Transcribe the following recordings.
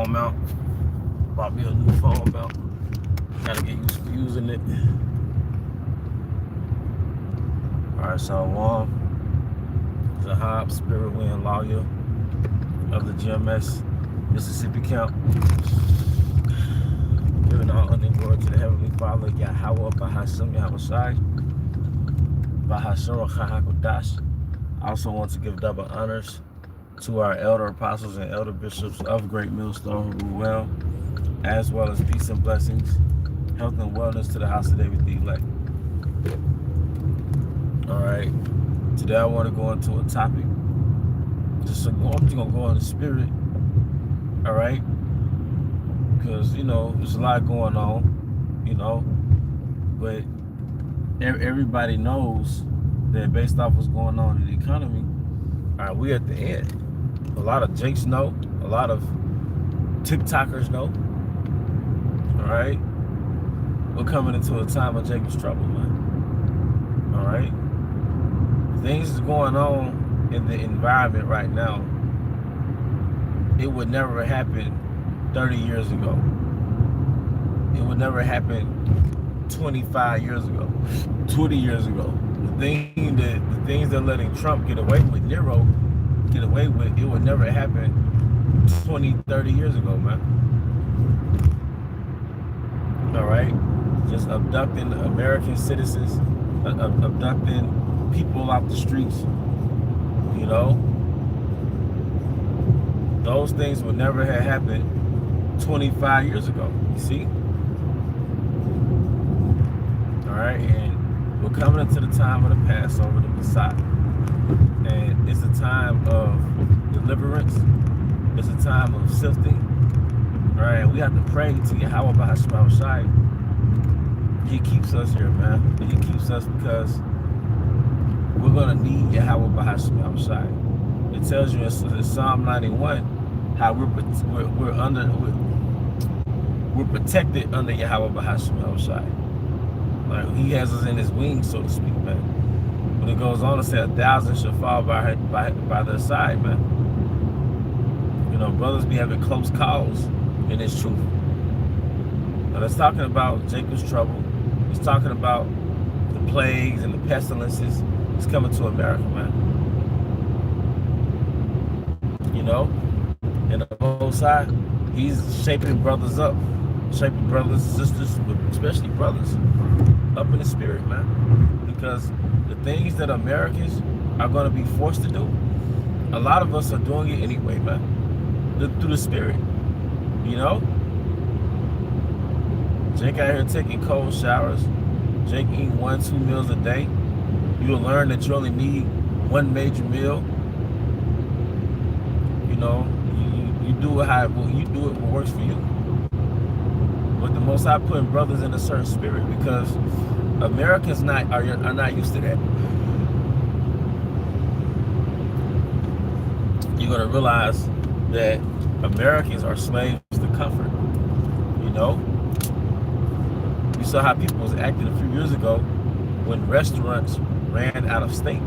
phone mount. Bought me a new phone mount. Gotta get used to using it. Alright, Shalom. Zahab, Spirit Wind Lawyer of the GMS Mississippi Camp. Giving all honor and glory to the Heavenly Father, Yahweh, Bahashim, Yahushai, Bahashim, Chahakodash. I also want to give double honors to our elder apostles and elder bishops of Great Millstone who rule well, as well as peace and blessings, health and wellness to the house of David the elect. All right, today I want to go into a topic. I'm just gonna go in the spirit. All right, because there's a lot going on, but everybody knows that based off what's going on in the economy, all right, we at the end. A lot of Jakes know, a lot of TikTokers know. All right, we're coming into a time of Jacob's trouble, man. All right, things is going on in the environment right now. It would never happen 30 years ago. It would never happen 25 years ago, 20 years ago. The things they're letting Trump get away with, Nero get away with, it would never happen 20, 30 years ago, man. All right, just abducting American citizens, abducting people off the streets, those things would never have happened 25 years ago, you see? All right, and we're coming into the time of the Passover, the Messiah. And it's a time of deliverance. It's a time of sifting. All right, we have to pray to Yahweh Bahashim. He keeps us here, man. And he keeps us because we're going to need Yahweh Bahashim. It tells you in Psalm 91 how we're protected under Yahweh Bahashim. Like he has us in his wings, so to speak, man. When it goes on to say 1,000 shall fall by their side, man. Brothers be having close calls in this truth. Now that's talking about Jacob's trouble. It's talking about the plagues and the pestilences. It's coming to America, man. And the Most High, he's shaping brothers up, shaping brothers and sisters, but especially brothers, up in the spirit, man. Because the things that Americans are going to be forced to do, a lot of us are doing it anyway, man. Through the spirit, Jake out here taking cold showers. Jake eating 1-2 meals a day. You'll learn that you only need one major meal. You do it what works for you. But the Most High putting brothers in a certain spirit because Americans are not used to that. You're gonna realize that Americans are slaves to comfort. You saw how people was acting a few years ago when restaurants ran out of steak.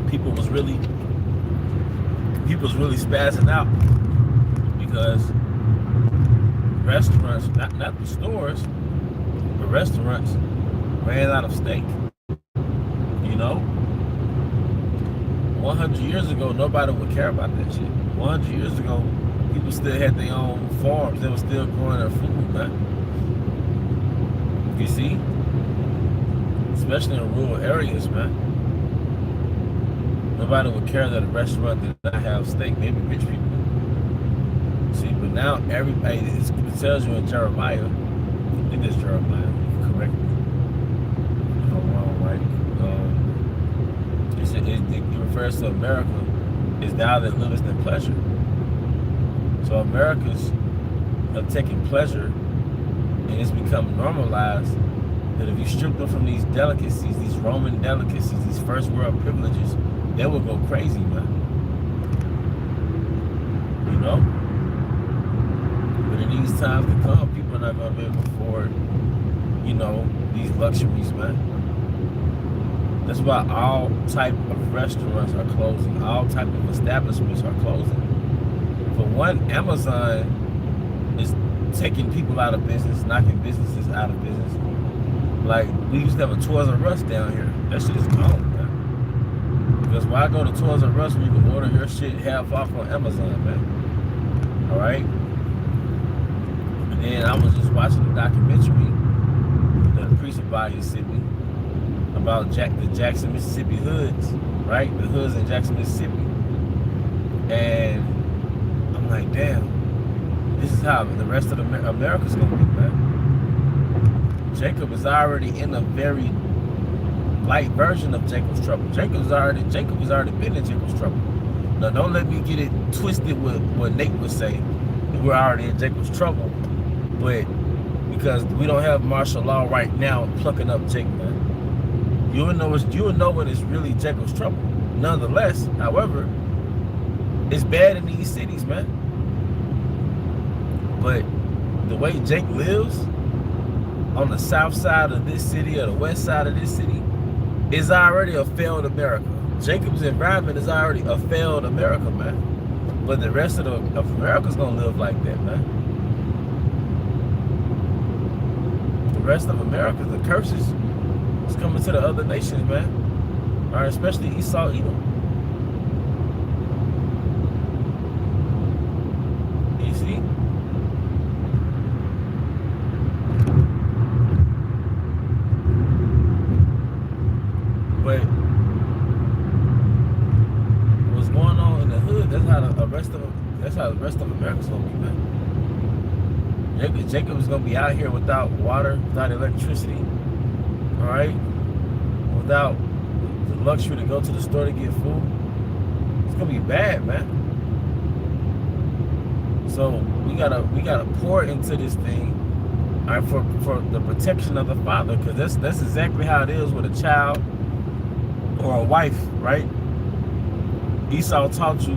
People was really spazzing out because restaurants, not the stores, but restaurants ran out of steak. 100 years ago, nobody would care about that shit. 100 years ago, people still had their own farms. They were still growing their food, man. You see? Especially in rural areas, man. Nobody would care that a restaurant did not have steak, maybe rich people. See, but now everybody, it tells you in Jeremiah, I think it's Jeremiah, you can correct me if I'm wrong, right? It refers to America as thou that livest in pleasure. So Americans have taken pleasure, and it's become normalized that if you strip them from these delicacies, these Roman delicacies, these first world privileges, they will go crazy, man. But in these times to come, people are not going to be able to afford, these luxuries, man. That's why all type of restaurants are closing. All type of establishments are closing. For one, Amazon is taking people out of business, knocking businesses out of business. Like, we used to have a Toys R Us down here. That shit is gone, man. Because why go to Toys R Us when you can order your shit half off on Amazon, man? All right? And then I was just watching a documentary that the priest of Body sent me about the Jackson, Mississippi hoods, right? The hoods in Jackson, Mississippi. And I'm like, damn, this is how the rest of America's gonna be, man. Jacob is already in a very light version of Jacob's trouble. Jacob has already been in Jacob's trouble. Now, don't let me get it twisted with what Nate would say. We're already in Jacob's trouble, but because we don't have martial law right now plucking up Jacob, man. You will know when it's really Jacob's trouble. Nonetheless, however, it's bad in these cities, man. But the way Jake lives on the south side of this city or the west side of this city is already a failed America. Jacob's environment is already a failed America, man. But the rest of America's gonna live like that, man. The rest of America, the curses is coming to the other nations, man. All right, especially Esau, Edom. You see? But what's going on in the hood, that's how the rest of America's gonna be, man. Jacob is gonna be out here without water, without electricity, all right, without the luxury to go to the store to get food. It's gonna be bad, man. So we gotta pour into this thing, all right, for the protection of the father, because that's exactly how it is with a child or a wife, right? Esau taught you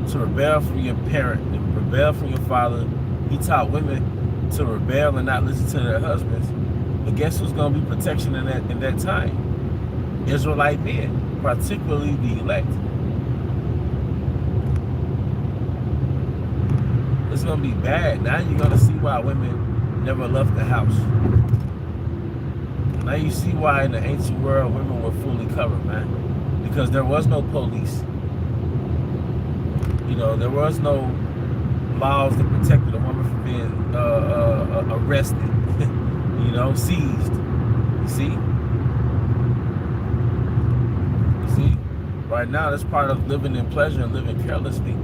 to rebel from your parent, and rebel from your father. He taught women to rebel and not listen to their husbands. But guess who's going to be protection in that time? Israelite men, particularly the elect. It's going to be bad. Now you're going to see why women never left the house. Now you see why in the ancient world women were fully covered, man. Because there was no police. You know, there was no laws that protected a woman from being arrested, you know, seized. You see? Right now, that's part of living in pleasure and living carelessly.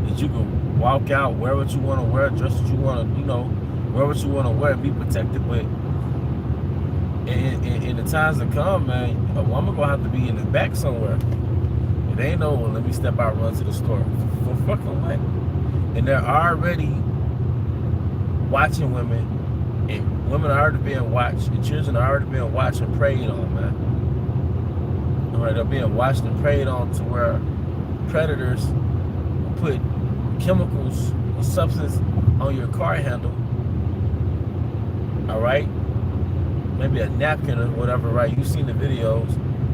That you can walk out, wear what you want to wear, dress what you want to, you know, wear what you want to wear, be protected. But in the times to come, man, a woman gonna have to be in the back somewhere. It ain't no, well, let me step out, run to the store. For fucking what? And they're already watching women, and women are already being watched, and children are already being watched and preyed on, man. All right, they're being watched and preyed on to where predators put chemicals or substance on your car handle. All right, maybe a napkin or whatever, right? You've seen the videos,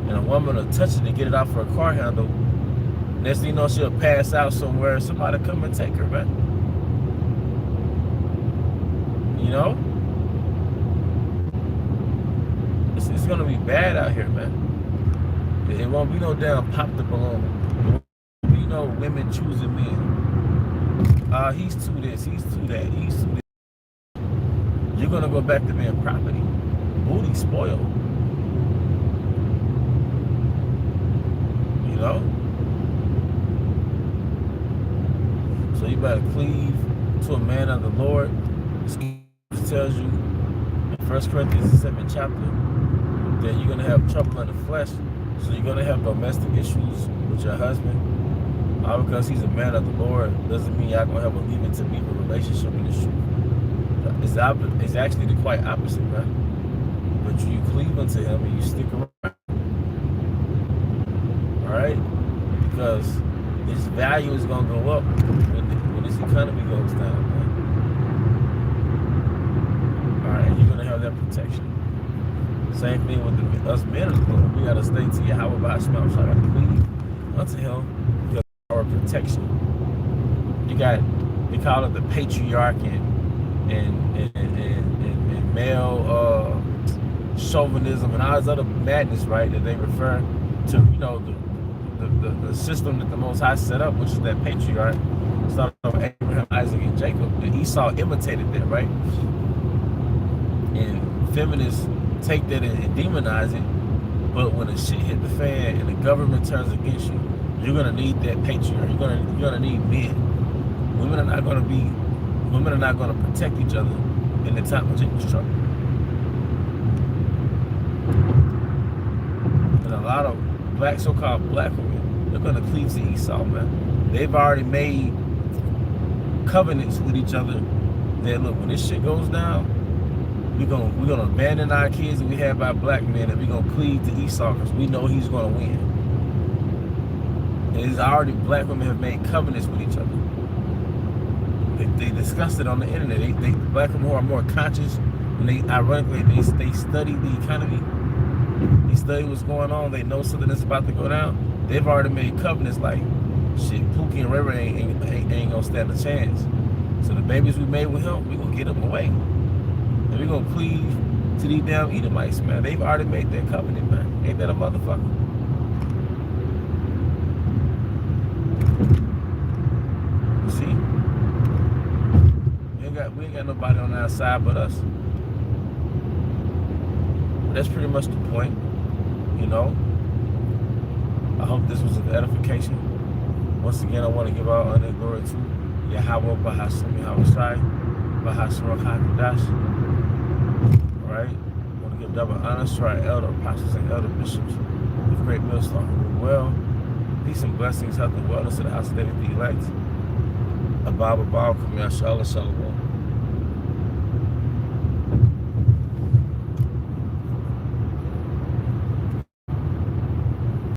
and a woman will touch it to get it off her car handle. Next thing you know, she'll pass out somewhere, and somebody come and take her, man. You know? It's gonna be bad out here, man. It won't be no damn pop the balloon. It won't be no women choosing men. He's to this, he's to that, he's to this. You're gonna go back to being property. Booty spoiled. You know? So you better cleave to a man of the Lord. It tells you in 1 Corinthians 7th chapter that you're going to have trouble in the flesh. So you're going to have domestic issues with your husband. All because he's a man of the Lord doesn't mean y'all going to have a leave it to beaver relationship in the truth. It's actually the quite opposite, man. But you cleave unto him and you stick around. Alright? Because his value is going to go up when this economy goes down, man. Alright, you're going to have that protection. Same thing with us men of the Lord. We gotta stay to Yahweh by Shema. So I gotta cleave unto Him because our protection. You got, they call it the patriarch and male chauvinism and all this other madness, right? That they refer to, you know, the system that the Most High set up, which is that patriarch, started with Abraham, Isaac, and Jacob. And Esau imitated that, right? And feminists take that and demonize it. But when the shit hit the fan and the government turns against you, you're gonna need that patriarch. You're gonna need men. Women are not gonna protect each other in the time of Jacob's trouble. And a lot of so-called black women, they're gonna cleave to Esau, man. They've already made covenants with each other that, look, when this shit goes down, we're gonna abandon our kids that we have by black men, and we're gonna cleave to Esau because we know he's gonna win. And it's already, black women have made covenants with each other. They discussed it on the internet. They black women who are more conscious, and ironically they study the economy. They study what's going on. They know something that's about to go down. They've already made covenants like, shit, Pookie and Ray Ray ain't gonna stand a chance. So the babies we made with him, we gonna get them away. And we gonna cleave to these damn Edomites, man. They've already made that covenant, man. Ain't that a motherfucker? See? We ain't got nobody on our side but us. But that's pretty much the point, you know. I hope this was of edification. Once again, I want to give all honor and glory to Yahweh Bahashem Yahushai Bahashem Hakadash. Alright? I want to give double honors to our elder apostles and elder bishops of Great Millstone. Well, peace and blessings, health and wellness to the house of David the elect. Abba Baal, Kamiyah Shalom.